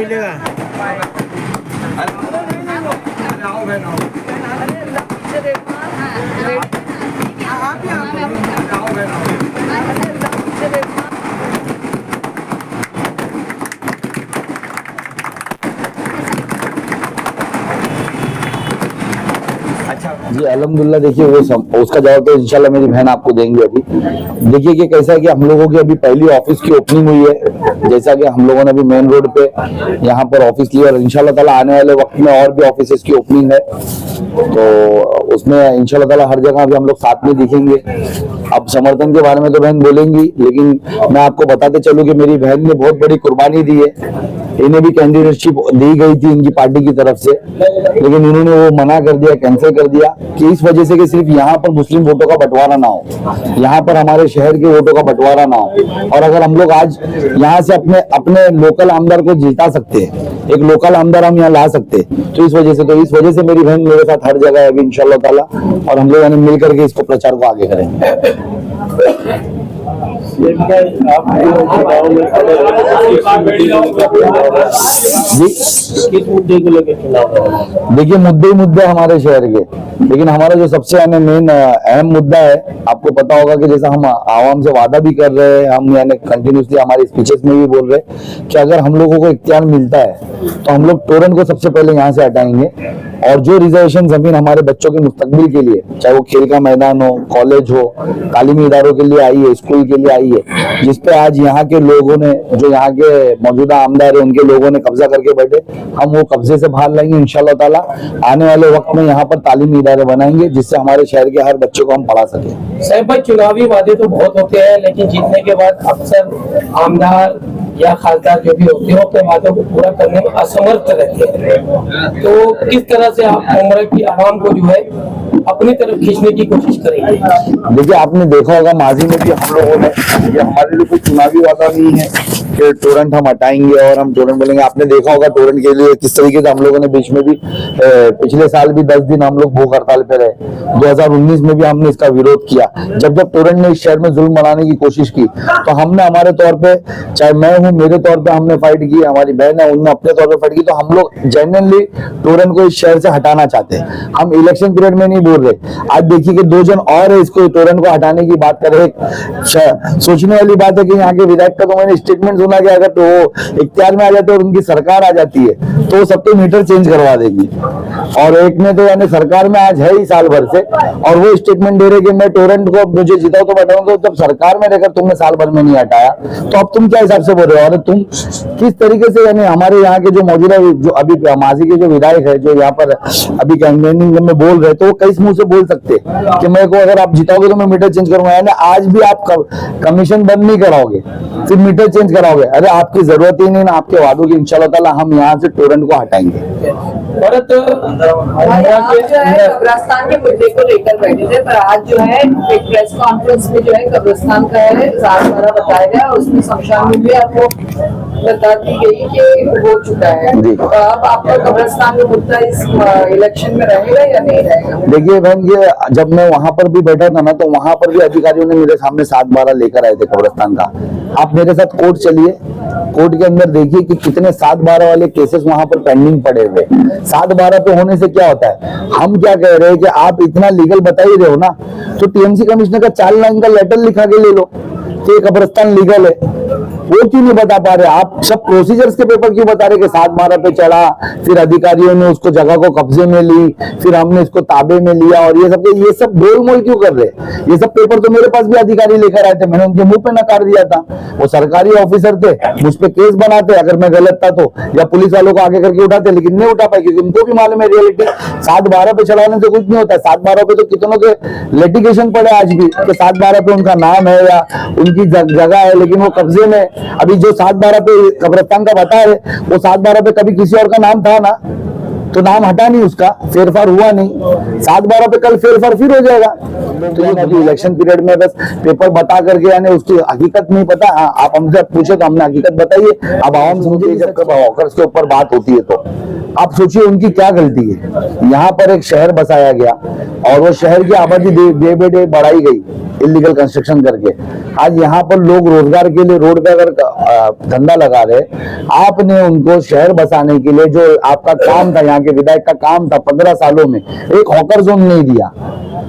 मिलेगा। जी अल्हम्दुलिल्लाह। देखिए वो उसका जवाब तो इंशाल्लाह मेरी बहन आपको देंगे। अभी देखिए कि कैसा है कि हम लोगों की अभी पहली ऑफिस की ओपनिंग हुई है, जैसा कि हम लोगों ने अभी मेन रोड पे यहाँ पर ऑफिस लिया और इंशाल्लाह ताला आने वाले वक्त में और भी ऑफिस की ओपनिंग है, तो उसमें इंशाल्लाह ताला हर जगह अभी हम लोग साथ में दिखेंगे। अब समर्थन के बारे में तो बहन बोलेंगी, लेकिन मैं आपको बताते चलूं कि मेरी बहन ने बहुत बड़ी कुर्बानी दी है। इन्हें भी कैंडिडेटशिप दी गई थी इनकी पार्टी की तरफ से, लेकिन इन्होंने वो मना कर दिया, कैंसिल कर दिया कि इस वजह से कि सिर्फ यहाँ पर मुस्लिम वोटों का बंटवारा ना हो, यहाँ पर हमारे शहर के वोटों का बंटवारा ना हो। और अगर हम लोग आज यहाँ से अपने अपने लोकल आमदार को जिता सकते हैं, एक लोकल आमदार हम यहाँ ला सकते हैं, तो इस वजह से मेरी बहन मेरे साथ हर जगह है अभी इंशाल्लाह ताला, और हम लोग मिल करके इसको प्रचार को आगे करेंगे। देखिए मुद्दे हमारे शहर के, लेकिन हमारा जो सबसे मेन अहम मुद्दा है, आपको पता होगा कि जैसा हम आवाम से वादा भी कर रहे हैं, हम यानी कंटिन्यूसली हमारे स्पीचेस में भी बोल रहे हैं कि अगर हम लोगों को इख्तियार मिलता है तो हम लोग तोरण को सबसे पहले यहाँ से हटाएंगे, और जो रिजर्वेशन जमीन हमारे बच्चों के मुस्तकबिल के लिए, चाहे वो खेल का मैदान हो, कॉलेज हो, तालीमी इदारों के लिए आई है, स्कूल के लिए आई है, जिसपे आज यहाँ के लोगों ने, जो यहाँ के मौजूदा आमदार है, उनके लोगों ने कब्जा करके बैठे, हम वो कब्जे से बाहर लाएंगे इंशाल्लाह ताला। आने वाले वक्त में यहाँ पर तालीमी इदारे बनाएंगे जिससे हमारे शहर के हर बच्चे को हम पढ़ा सके। साहब भाई, चुनावी वादे तो बहुत होते हैं, लेकिन जीतने के बाद अक्सर आमदार या खासदार जो भी होते हैं अपने वादों को पूरा करने में असमर्थ रहते हैं, तो किस तरह से आप उम्र की आवाम को जो है अपनी तरफ खींचने की कोशिश करेंगे? देखिए आपने देखा होगा माजी में भी हम लोगों ने, ये हमारे लिए कोई चुनावी वादा नहीं है कि टोरेंट हम हटाएंगे और हम टोरेंट बोलेंगे। आपने देखा होगा टोरेंट के लिए किस तरीके से हम लोगों ने बीच में भी पिछले साल भी 10 दिन हम लोग भूख हड़ताल पे रहे। 2019 में भी हमने इसका विरोध किया। जब टोरेंट ने इस शहर में जुल्म बनाने की कोशिश की तो हमने हमारे तौर पे, चाहे मैं हूँ मेरे तौर पे हमने फाइट की, हमारी बहन है उन्होंने अपने तौर पे फाइट की, तो हम लोग जेन्युइनली टोरेंट को इस शहर से हटाना चाहते हैं। हम इलेक्शन पीरियड में नहीं बोल रहे। आज देखिए कि 2 जन और है इसको टोरेंट को हटाने की बात कर रहे। सोचने वाली बात है कि यहाँ के विधायक का तो मैंने स्टेटमेंट सुना कि अगर तो वो इख्तियार में आ जाते और उनकी सरकार आ जाती है तो सबके मीटर चेंज करवा देगी, और एक ने तो यानी सरकार में आज है ही साल भर से, और वो स्टेटमेंट दे रहे कि मैं टोरेंट को मुझे जिताओ तो हटाऊंगा। जब सरकार में रहकर तुमने साल भर में नहीं हटाया तो अब तुम क्या हिसाब से बोल रहे हो? और तुम किस तरीके से, यानी हमारे यहाँ के जो मौजूदा जो अभी माजी के जो विधायक है जो यहाँ पर अभी कैंपेनिंग में बोल रहे, तो वो कई मुंह से बोल सकते कि मेरे को अगर आप जिताओगे तो मैं मीटर चेंज करूंगा। यानी आज भी आप कमीशन बंद नहीं कराओगे, सिर्फ मीटर चेंज कराओगे। अरे आपकी जरूरत ही नहीं ना आपके वादों की। इंशाल्लाह ताला हम यहाँ से टोरेंट को हटाएंगे। कब्रिस्तान के मुद्दे को लेकर बैठे थे, पर आज जो है एक प्रेस कॉन्फ्रेंस में जो है कब्रिस्तान का है सारा बताया गया, उसमें शमशान में भी आपको बता दी गई कि हो चुका है। तो अब आपका कब्रिस्तान का मुद्दा इस इलेक्शन में रहेगा या नहीं रहेगा? देखिए बहन, ये जब मैं वहां पर भी बैठा था ना, तो वहां पर भी अधिकारियों ने मेरे सामने 7-12 लेकर आए थे कब्रिस्तान का। आप मेरे साथ कोर्ट चलिए, कोर्ट के अंदर देखिए कि कितने 7-12 वाले केसेस वहां पर पेंडिंग पड़े हुए। 7-12 पे होने से क्या होता है? हम क्या कह रहे हैं कि आप इतना लीगल बता ही रहे हो ना, तो टीएमसी कमिश्नर का 4 लाइन का लेटर लिखा के ले लो कि कब्रिस्तान लीगल है। वो क्यों नहीं बता पा रहे? आप सब प्रोसीजर्स के पेपर क्यों बता रहे कि 7-12 पे चढ़ा, फिर अधिकारियों ने उसको जगह को कब्जे में ली, फिर हमने इसको ताबे में लिया, और ये सब गोलमोल क्यों कर रहे? ये सब पेपर तो मेरे पास भी अधिकारी लेकर आए थे, मैंने उनके मुंह पे नकार दिया था। वो सरकारी ऑफिसर थे, मुझ पे केस बनाते अगर मैं गलत था तो, या पुलिस वालों को आगे करके उठाते, लेकिन नहीं उठा पाए क्योंकि उनको भी मालूम है रियलिटी 7-12 पे चढ़ाने से कुछ नहीं होता है। 7-12 पे तो कितनों के लिटिगेशन पड़े आज भी कि 7-12 पे उनका नाम है या उनकी जगह है, लेकिन वो कब्जे में। अभी जो 7-12 पे कब्रिस्तान का बता है, वो 7-12 पे कभी किसी और का नाम था ना, तो नाम हटा नहीं, उसका फेरफार हुआ नहीं। 7-12 पे कल फेरफार फिर हो जाएगा। तो ये अभी इलेक्शन पीरियड में बस पेपर बता करके, यानी उसकी हकीकत नहीं पता। हाँ, आप हमसे पूछे तो हमने हकीकत बताइए। अब आवाम समझिए जब कब हॉकर्स के ऊपर बात होती है तो आप सोचिए उनकी क्या गलती है। यहाँ पर एक शहर बसाया गया और वो शहर की आबादी डे बाय डे बढ़ाई गई। इलीगल कंस्ट्रक्शन करके। आज यहाँ पर लोग रोजगार के लिए रोड पे अगर धंधा लगा रहे, आपने उनको शहर बसाने के लिए जो आपका काम था, यहाँ के विधायक का काम था 15 सालों में, एक हॉकर जोन नहीं दिया।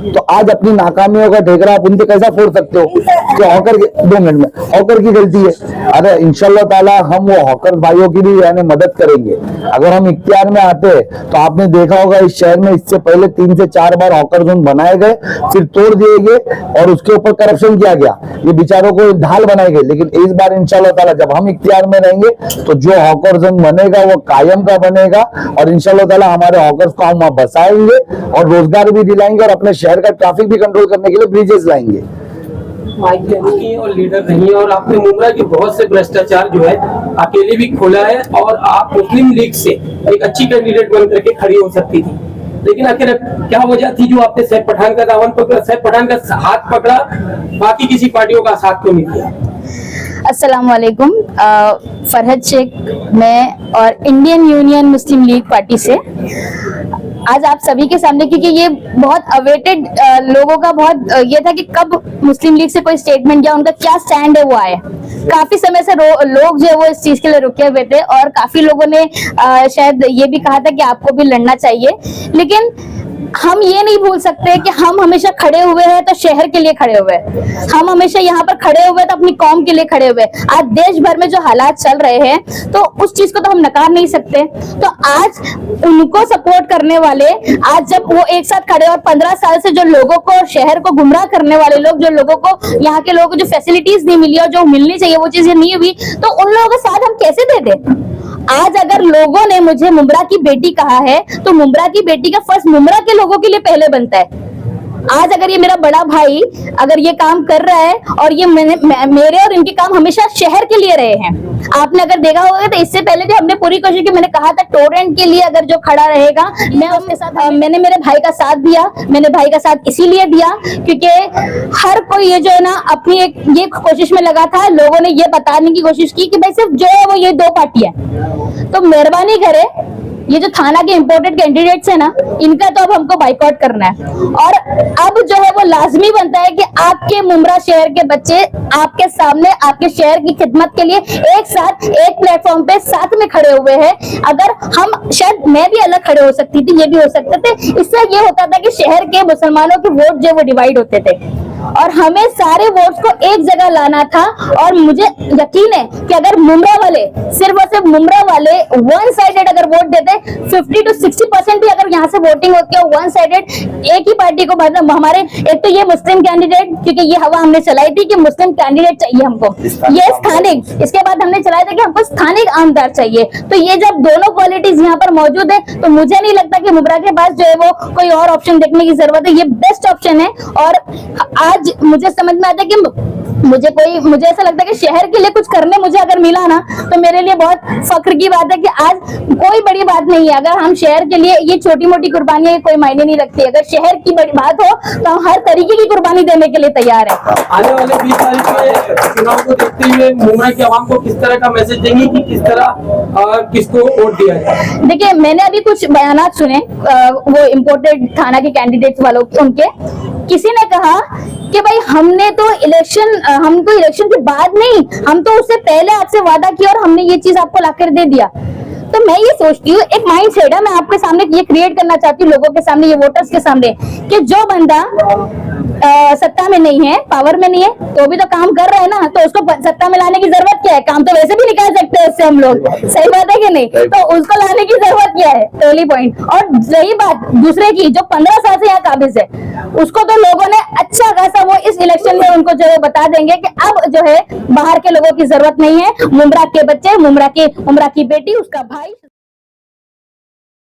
तो आज अपनी नाकामियों का ठेकरा आप उनके कैसा फोड़ सकते हो कि हॉकर 2 मिनट में हॉकर की गलती है। अरे इंशाल्लाह ताला हम वो हॉकर भाइयों की भी यानी मदद करेंगे। अगर हम इख्तियार में आते तो आपने देखा होगा इस शहर में इससे पहले 3 से 4 बार हॉकर जोन बनाए गए, फिर तोड़ दिए गए और उसके ऊपर करप्शन किया गया, ये बेचारों को ढाल बनाए गए। लेकिन इस बार इंशाल्लाह ताला जब हम इख्तियार में रहेंगे तो जो हॉकर जोन बनेगा वो कायम का बनेगा और इंशाल्लाह ताला हमारे हॉकर्स को हम वहां बसाएंगे और रोजगार भी दिलाएंगे और अपने शहर का ट्रैफिक भी कंट्रोल करने के लिए ब्रिजेस लाएंगे। और लीडर नहीं है और आपने मुमरा के बहुत से भ्रष्टाचार जो है अकेले भी खोला है और आप मुस्लिम लीग से एक अच्छी कैंडिडेट बन करके खड़ी हो सकती थी, लेकिन आखिर क्या वजह थी जो आपने सैफ पठान का दामन पकड़ा, सैफ पठान का हाथ पकड़ा, बाकी किसी पार्टियों का साथ क्यों नहीं किया? अस्सलाम वालेकुम, फरहद शेख मैं और इंडियन यूनियन मुस्लिम लीग पार्टी से आज आप सभी के सामने, क्योंकि ये बहुत अवेटेड लोगों का बहुत ये था कि कब मुस्लिम लीग से कोई स्टेटमेंट या उनका क्या स्टैंड है वो आए। काफी समय से लोग जो है वो इस चीज के लिए रुके हुए थे और काफी लोगों ने शायद ये भी कहा था कि आपको भी लड़ना चाहिए, लेकिन हम ये नहीं भूल सकते कि हम हमेशा खड़े हुए हैं तो शहर के लिए खड़े हुए हैं, हम हमेशा यहाँ पर खड़े हुए तो अपनी कौम के लिए खड़े हुए। आज देश भर में जो हालात चल रहे हैं तो उस चीज को तो हम नकार नहीं सकते। तो आज उनको सपोर्ट करने वाले, आज जब वो एक साथ खड़े और 15 साल से जो लोगों को शहर को गुमराह करने वाले लोग, जो लोगों को यहाँ के लोगों को जो फैसिलिटीज नहीं मिली और जो मिलनी चाहिए वो चीजें नहीं हुई, तो उन लोगों का साथ हम कैसे दे दें? आज अगर लोगों ने मुझे मुमरा की बेटी कहा है तो मुमरा की बेटी का फर्स्ट मुमरा के लोगों के लिए पहले बनता है। आज अगर ये मेरा बड़ा भाई अगर ये काम कर रहा है और ये मेरे और इनके काम हमेशा शहर के लिए रहे हैं। आपने अगर देखा होगा तो इससे पहले भी हमने पूरी कोशिश की, मैंने कहा था टोरेंट के लिए अगर जो खड़ा रहेगा मैं उसके साथ, मैंने मेरे भाई का साथ दिया। मैंने भाई का साथ इसीलिए दिया क्योंकि हर कोई ये जो है ना अपनी एक ये कोशिश में लगा था, लोगों ने ये बताने की कोशिश की कि भाई सिर्फ जो है वो ये 2 पार्टियां, तो मेहरबानी करे ये जो थाना के इंपोर्टेड कैंडिडेट्स है ना, इनका तो अब हमको बाइकआउट करना है। और अब जो है वो लाजमी बनता है कि आपके मुमरा शहर के बच्चे आपके सामने आपके शहर की खिदमत के लिए एक साथ एक प्लेटफॉर्म पे साथ में खड़े हुए हैं। अगर हम, शायद मैं भी अलग खड़े हो सकती थी, ये भी हो सकते थे, इससे ये होता था कि शहर के मुसलमानों के वोट जो वो डिवाइड होते थे और हमें सारे वोट्स को एक जगह लाना था। और मुझे यकीन है कि अगर मुमरा वाले सिर्फ और सिर्फ मुमरा वाले वन साइडेड अगर वोट देते, 50 to 60% भी अगर यहाँ से वोटिंग होती है वन साइडेड एक ही पार्टी को, मतलब हमारे एक तो ये मुस्लिम कैंडिडेट, क्योंकि ये हवा हमने चलाई थी कि मुस्लिम कैंडिडेट चाहिए हमको, ये स्थानिक, इसके बाद हमने चलाया था कि हमको स्थानिक आमदार चाहिए। तो ये जब दोनों क्वालिटीज यहाँ पर मौजूद है तो मुझे नहीं लगता कि मुमरा के पास जो है वो कोई और ऑप्शन देखने की जरूरत है, ये बेस्ट ऑप्शन है। और आज मुझे समझ में आता है कि मुझे ऐसा लगता है कि शहर के लिए कुछ करने मुझे अगर मिला ना तो मेरे लिए बहुत फख्र की बात है कि आज कोई बड़ी बात नहीं है। अगर हम शहर के लिए, ये छोटी मोटी कुर्बानियां कोई मायने नहीं रखती, अगर शहर की बड़ी बात हो तो हम हर तरीके की कुर्बानी देने के लिए तैयार है। आने वाले 20 तारीख के चुनाव को देखते हुए मुमरा की आवाम को किस तरह का मैसेज देंगे कि किस तरह किसको वोट दिया जाए? देखिए, मैंने अभी कुछ बयानात सुने वो इम्पोर्टेड थाना के कैंडिडेट्स वालों के, उनके किसी ने कहा कि भाई हमको इलेक्शन के बाद नहीं, हम तो उससे पहले आपसे वादा किया और हमने ये चीज आपको लाकर दे दिया। तो मैं ये सोचती हूँ, एक माइंड सेट है, मैं आपके सामने ये क्रिएट करना चाहती हूँ, लोगों के सामने, ये वोटर्स के सामने, कि जो बंदा सत्ता में नहीं है, पावर में नहीं है, तो भी तो काम कर रहा है ना, तो उसको सत्ता में लाने की जरूरत क्या है? काम तो वैसे भी निकाल सकते हैं उससे हम लोग, सही बात है कि नहीं? तो उसको लाने की जरूरत क्या है? पहली पॉइंट। और रही बात दूसरे की, जो 15 साल से यहाँ काबिज है, उसको तो लोगों ने अच्छा खासा वो इस इलेक्शन में उनको जो है बता देंगे कि अब जो है बाहर के लोगों की जरूरत नहीं है। मुमरा के बच्चे, मुमरा की बेटी, उसका भाई